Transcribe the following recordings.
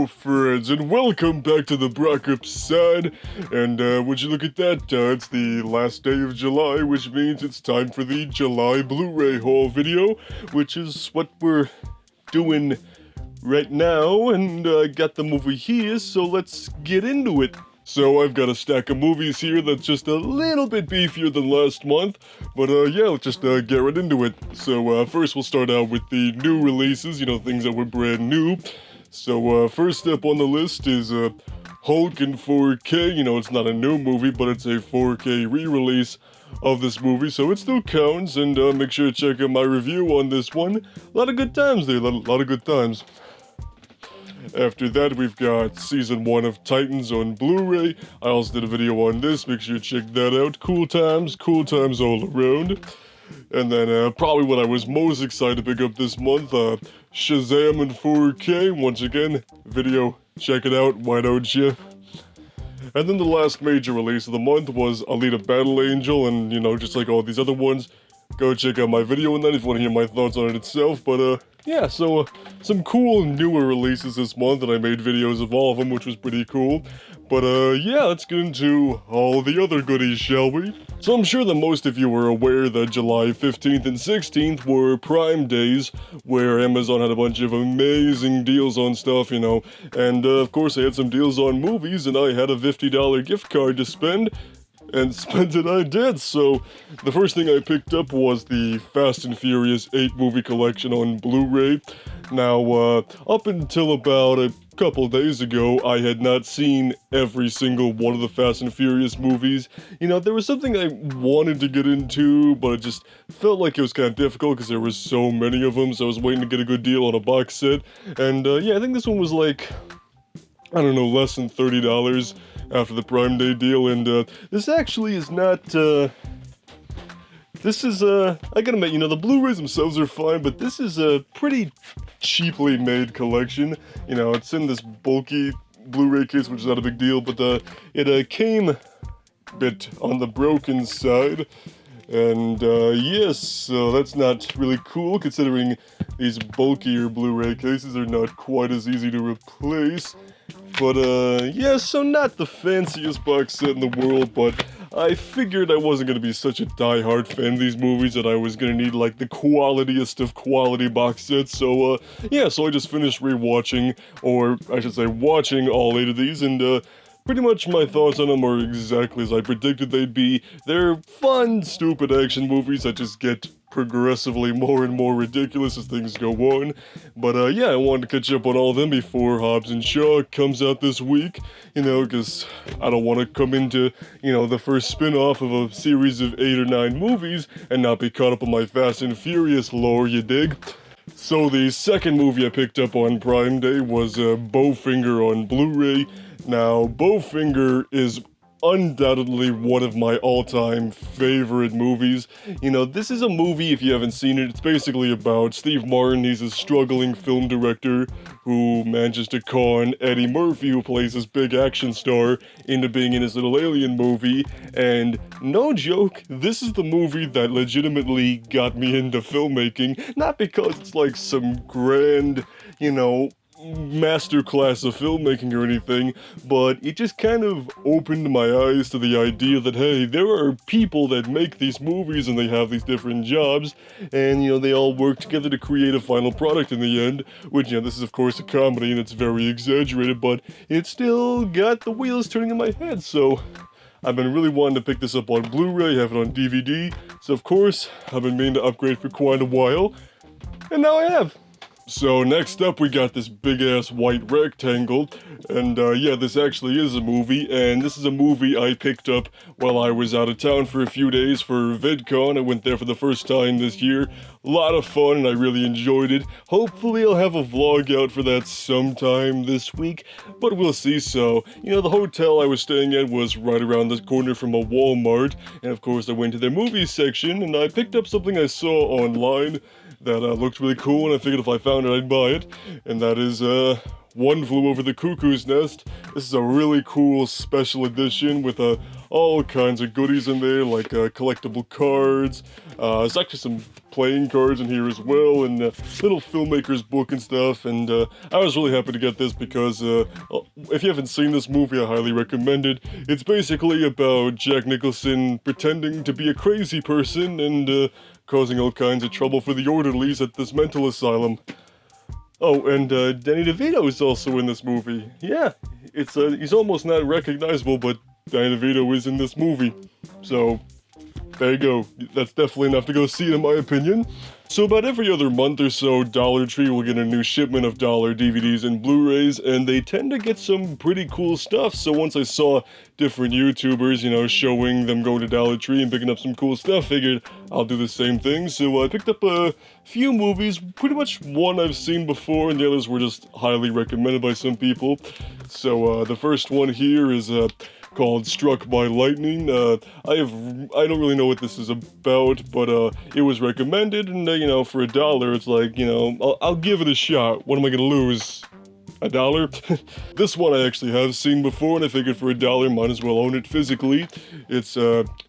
Hello friends, and welcome back to the Brockopp side. And would you look at that, it's the last day of July, which means it's time for the July Blu-ray haul video, which is what we're doing right now. And I got the movie here, so let's get into it. So I've got a stack of movies here that's just a little bit beefier than last month, but yeah, let's just get right into it. So first we'll start out with the new releases, things that were brand new. So first up on the list is Hulk in 4K. It's not a new movie, but it's a 4K re-release of this movie, so it still counts, and make sure to check out my review on this one. A lot of good times there, a lot of good times. After that, we've got Season 1 of Titans on Blu-ray. I also did a video on this, make sure you check that out. Cool times all around. And then probably what I was most excited to pick up this month, Shazam in 4K. Once again, video, check it out, why don't you? And then the last major release of the month was Alita Battle Angel, and just like all these other ones, go check out my video on that if you want to hear my thoughts on it itself. But yeah, so some cool newer releases this month, and I made videos of all of them, which was pretty cool. But yeah, let's get into all the other goodies, shall we? So I'm sure that most of you are aware that July 15th and 16th were Prime Days, where Amazon had a bunch of amazing deals on stuff, and of course they had some deals on movies, and I had a $50 gift card to spend. And spent it I did, so the first thing I picked up was the Fast and Furious 8 movie collection on Blu-ray. Now, up until about a couple days ago, I had not seen every single one of the Fast and Furious movies. There was something I wanted to get into, but it just felt like it was kind of difficult because there were so many of them, so I was waiting to get a good deal on a box set. And yeah, I think this one was like, I don't know, less than $30 after the Prime Day deal, and this actually is not, this is, I gotta admit, the Blu-rays themselves are fine, but this is a pretty cheaply made collection. It's in this bulky Blu-ray case, which is not a big deal, but it came a bit on the broken side. And yes, so that's not really cool, considering these bulkier Blu-ray cases are not quite as easy to replace. But yeah, so not the fanciest box set in the world, but I figured I wasn't going to be such a die-hard fan of these movies that I was going to need, like, the qualitiest of quality box sets. So yeah, so I just finished rewatching, or I should say watching all 8 of these, and pretty much my thoughts on them are exactly as I predicted they'd be. They're fun, stupid action movies that just get progressively more and more ridiculous as things go on. But yeah, I wanted to catch up on all of them before Hobbs and Shaw comes out this week, because I don't want to come into, the first spin-off of a series of 8 or 9 movies and not be caught up on my Fast and Furious lore, you dig? So the second movie I picked up on Prime Day was Bowfinger on Blu-ray. Now, Bowfinger is undoubtedly one of my all-time favorite movies. This is a movie, if you haven't seen it, it's basically about Steve Martin. He's a struggling film director who manages to con Eddie Murphy, who plays this big action star, into being in his little alien movie. And no joke, this is the movie that legitimately got me into filmmaking. Not because it's like some grand, masterclass of filmmaking or anything, but it just kind of opened my eyes to the idea that, hey, there are people that make these movies and they have these different jobs, and they all work together to create a final product in the end, which this is of course a comedy and it's very exaggerated, but it still got the wheels turning in my head. So I've been really wanting to pick this up on Blu-ray, have it on DVD, so of course I've been meaning to upgrade for quite a while, and now I have. So next up we got this big ass white rectangle, and yeah, this actually is a movie, and this is a movie I picked up while I was out of town for a few days for VidCon. I went there for the first time this year. A lot of fun, and I really enjoyed it. Hopefully I'll have a vlog out for that sometime this week, but we'll see. So, the hotel I was staying at was right around the corner from a Walmart, and of course I went to their movie section, and I picked up something I saw online that looked really cool, and I figured if I found it, I'd buy it. And that is One Flew Over the Cuckoo's Nest. This is a really cool special edition with all kinds of goodies in there, like collectible cards. There's actually some playing cards in here as well, and little filmmaker's book and stuff. And I was really happy to get this because if you haven't seen this movie, I highly recommend it. It's basically about Jack Nicholson pretending to be a crazy person and causing all kinds of trouble for the orderlies at this mental asylum. Oh, and Danny DeVito is also in this movie. Yeah, he's almost not recognizable, but Danny DeVito is in this movie. So, there you go. That's definitely enough to go see it, in my opinion. So about every other month or so, Dollar Tree will get a new shipment of dollar DVDs and Blu-rays, and they tend to get some pretty cool stuff. So once I saw different YouTubers, showing them going to Dollar Tree and picking up some cool stuff, figured I'll do the same thing. So I picked up a few movies, pretty much one I've seen before, and the others were just highly recommended by some people. So the first one here is called Struck by Lightning. I don't really know what this is about, but it was recommended, and for $1, it's like, I'll give it a shot. What am I gonna lose? $1? This one I actually have seen before, and I figured for $1, might as well own it physically. It's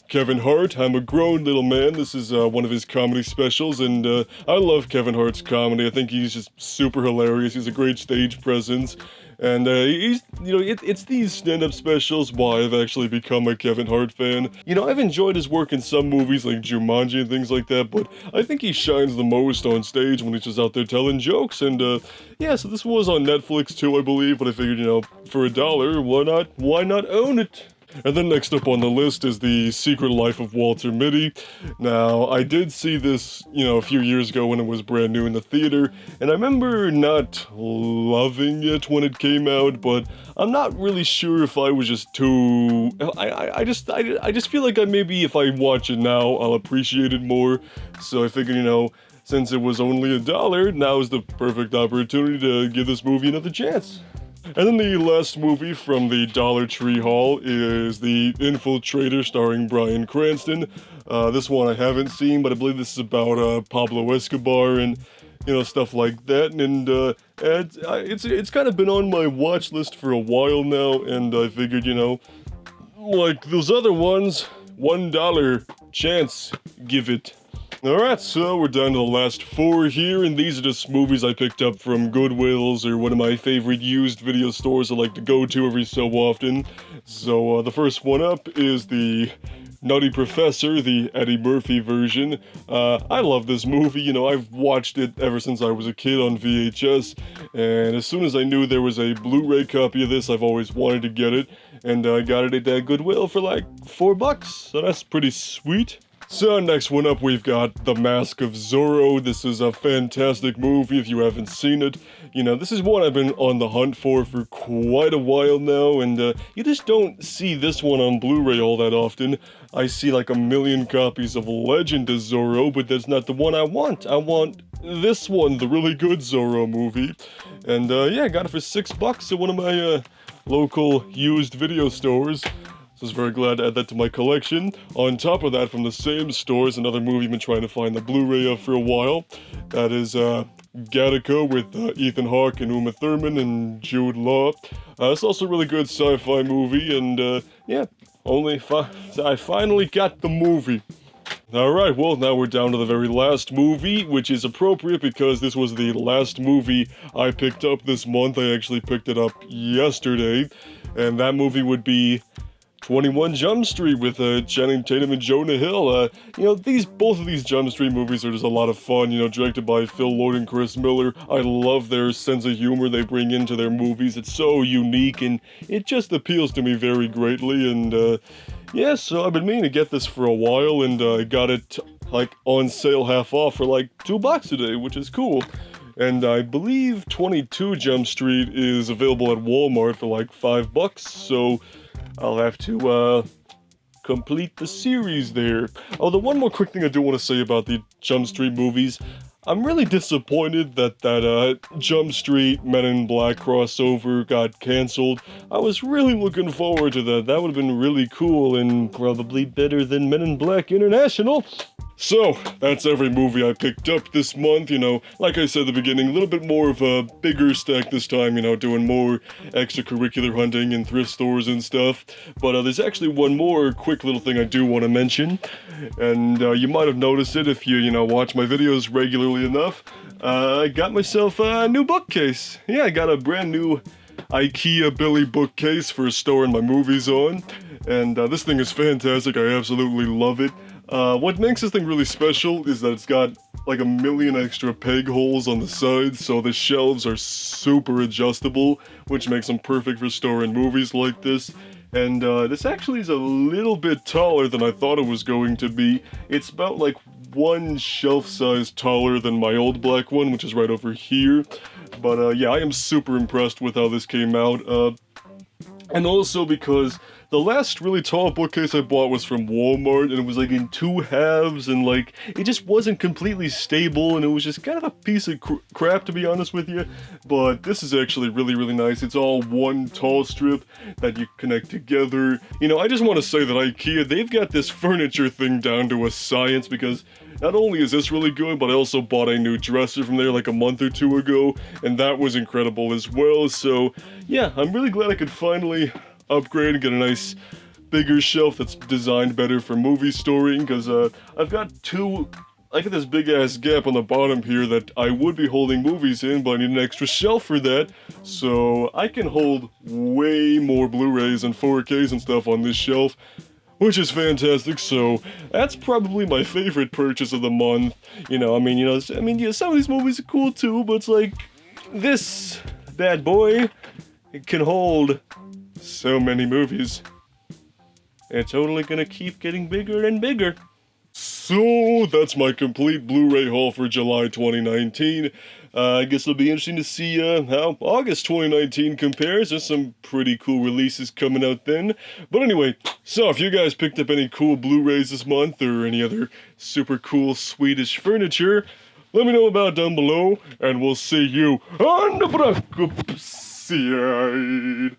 Kevin Hart, I'm a Grown Little Man. This is one of his comedy specials, and I love Kevin Hart's comedy. I think he's just super hilarious. He's a great stage presence. And it's these stand-up specials why I've actually become a Kevin Hart fan. I've enjoyed his work in some movies like Jumanji and things like that, but I think he shines the most on stage when he's just out there telling jokes. And so this was on Netflix too, I believe, but I figured, for $1, why not own it? And then next up on the list is The Secret Life of Walter Mitty. Now, I did see this, a few years ago when it was brand new in the theater, and I remember not loving it when it came out, but I'm not really sure if I was just too... I just feel like maybe if I watch it now, I'll appreciate it more. So I figured, since it was only $1, now is the perfect opportunity to give this movie another chance. And then the last movie from the Dollar Tree haul is The Infiltrator, starring Bryan Cranston. This one I haven't seen, but I believe this is about Pablo Escobar and stuff like that. And it's kind of been on my watch list for a while now, and I figured like those other ones, $1 chance, give it. Alright, so we're down to the last 4 here, and these are just movies I picked up from Goodwill's or one of my favorite used video stores I like to go to every so often. So the first one up is the Nutty Professor, the Eddie Murphy version. I love this movie, I've watched it ever since I was a kid on VHS, and as soon as I knew there was a Blu-ray copy of this, I've always wanted to get it, and I got it at Goodwill for like $4, so that's pretty sweet. So next one up, we've got The Mask of Zorro. This is a fantastic movie if you haven't seen it. This is one I've been on the hunt for quite a while now, and you just don't see this one on Blu-ray all that often. I see like a million copies of Legend of Zorro, but that's not the one I want. I want this one, the really good Zorro movie. And I got it for $6 at one of my local used video stores. So I was very glad to add that to my collection. On top of that, from the same store is another movie I've been trying to find the Blu-ray of for a while. That is Gattaca with Ethan Hawke and Uma Thurman and Jude Law. It's also a really good sci-fi movie, and I finally got the movie. Alright, well, now we're down to the very last movie, which is appropriate because this was the last movie I picked up this month. I actually picked it up yesterday, and that movie would be 21 Jump Street with Channing Tatum and Jonah Hill. Both of these Jump Street movies are just a lot of fun, directed by Phil Lord and Chris Miller. I love their sense of humor they bring into their movies. It's so unique, and it just appeals to me very greatly, and so I've been meaning to get this for a while, and I got it, on sale half off for $2 today, which is cool. And I believe 22 Jump Street is available at Walmart for $5, so I'll have to complete the series there. Oh, the one more quick thing I do want to say about the Jump Street movies. I'm really disappointed that Jump Street Men in Black crossover got canceled. I was really looking forward to that. That would have been really cool and probably better than Men in Black International. So, that's every movie I picked up this month, like I said at the beginning, a little bit more of a bigger stack this time, doing more extracurricular hunting in thrift stores and stuff. But there's actually one more quick little thing I do want to mention, and you might have noticed it if you, watch my videos regularly enough. I got myself a new bookcase. Yeah, I got a brand new IKEA Billy bookcase for storing my movies on, and this thing is fantastic. I absolutely love it. What makes this thing really special is that it's got like a million extra peg holes on the sides, so the shelves are super adjustable, which makes them perfect for storing movies like this. And this actually is a little bit taller than I thought it was going to be. It's about like one shelf size taller than my old black one, which is right over here. But yeah, I am super impressed with how this came out. And also because the last really tall bookcase I bought was from Walmart, and it was like in two halves, and like, it just wasn't completely stable, and it was just kind of a piece of crap, to be honest with you. But this is actually really, really nice. It's all one tall strip that you connect together. I just want to say that IKEA, they've got this furniture thing down to a science, because not only is this really good, but I also bought a new dresser from there like a month or two ago, and that was incredible as well. So yeah, I'm really glad I could finally upgrade and get a nice bigger shelf that's designed better for movie storing, because I've got this big ass gap on the bottom here that I would be holding movies in, but I need an extra shelf for that, so I can hold way more Blu-rays and 4Ks and stuff on this shelf, which is fantastic. So that's probably my favorite purchase of the month. Some of these movies are cool too, but it's like, this bad boy, it can hold so many movies. It's totally gonna keep getting bigger and bigger. So that's my complete Blu-ray haul for July 2019. I guess it'll be interesting to see how August 2019 compares. There's some pretty cool releases coming out then. But anyway, so if you guys picked up any cool Blu-rays this month or any other super cool Swedish furniture, let me know about it down below, and we'll see you on the Brockopp side.